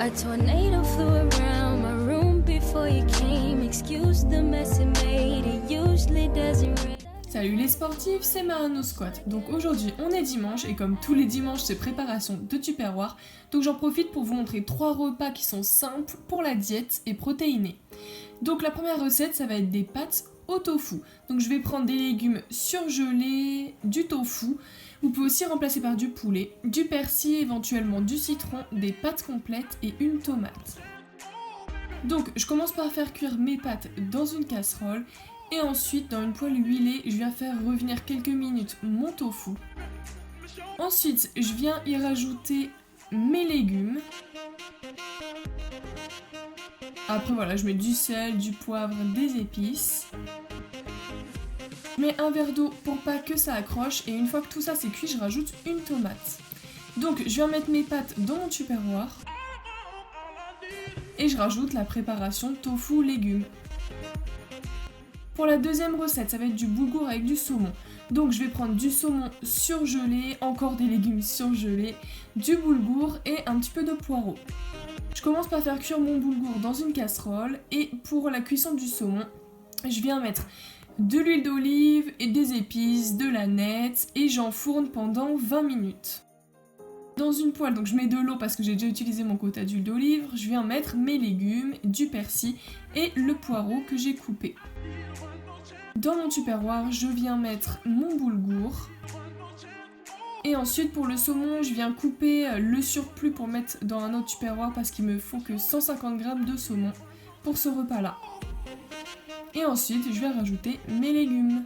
A tornado flew around my room before you came. Excuse the mess it made, it usually doesn't rain. Salut les sportifs, c'est Marano Squat. Donc aujourd'hui on est dimanche et comme tous les dimanches c'est préparation de Tupperware. Donc j'en profite pour vous montrer 3 repas qui sont simples pour la diète et protéinés. Donc la première recette ça va être des pâtes au tofu. Donc je vais prendre des légumes surgelés, du tofu. Vous pouvez aussi remplacer par du poulet, du persil, éventuellement du citron, des pâtes complètes et une tomate. Donc je commence par faire cuire mes pâtes dans une casserole. Et ensuite, dans une poêle huilée, je viens faire revenir quelques minutes mon tofu. Ensuite, je viens y rajouter mes légumes. Après voilà, je mets du sel, du poivre, des épices. Je mets un verre d'eau pour pas que ça accroche. Et une fois que tout ça c'est cuit, je rajoute une tomate. Donc je viens mettre mes pâtes dans mon Tupperware. Et je rajoute la préparation tofu légumes. Pour la deuxième recette, ça va être du boulgour avec du saumon. Donc je vais prendre du saumon surgelé, encore des légumes surgelés, du boulgour et un petit peu de poireau. Je commence par faire cuire mon boulgour dans une casserole et pour la cuisson du saumon, je viens mettre de l'huile d'olive et des épices, de l'aneth et j'enfourne pendant 20 minutes. Dans une poêle, donc je mets de l'eau parce que j'ai déjà utilisé mon quota d'huile d'olive, je viens mettre mes légumes, du persil et le poireau que j'ai coupé. Dans mon Tupperware, je viens mettre mon boulgour. Et ensuite pour le saumon, je viens couper le surplus pour mettre dans un autre Tupperware parce qu'il me faut que 150 g de saumon pour ce repas-là. Et ensuite, je vais rajouter mes légumes.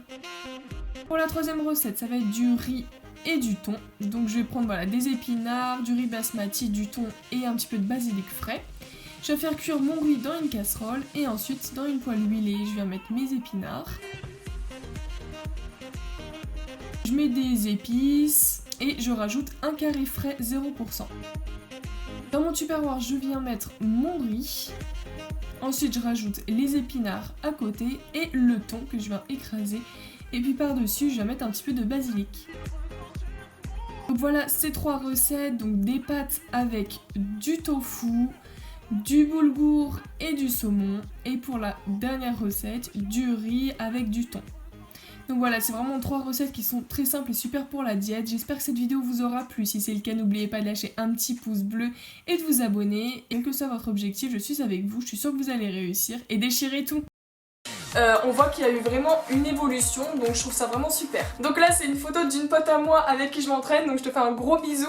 Pour la troisième recette, ça va être du riz et du thon. Donc je vais prendre des épinards, du riz basmati, du thon et un petit peu de basilic frais. Je vais faire cuire mon riz dans une casserole et ensuite dans une poêle huilée, je viens mettre mes épinards. Je mets des épices et je rajoute un carré frais 0%. Dans mon Tupperware, je viens mettre mon riz. Ensuite, je rajoute les épinards à côté et le thon que je viens écraser. Et puis par-dessus, je viens mettre un petit peu de basilic. Donc voilà ces 3 recettes, donc des pâtes avec du tofu, du boulgour et du saumon. Et pour la dernière recette, du riz avec du thon. Donc voilà, c'est vraiment 3 recettes qui sont très simples et super pour la diète. J'espère que cette vidéo vous aura plu. Si c'est le cas, n'oubliez pas de lâcher un petit pouce bleu et de vous abonner. Et quel que soit votre objectif, je suis avec vous. Je suis sûre que vous allez réussir et déchirer tout. On voit qu'il y a eu vraiment une évolution, donc je trouve ça vraiment super. Donc là, c'est une photo d'une pote à moi avec qui je m'entraîne, donc je te fais un gros bisou.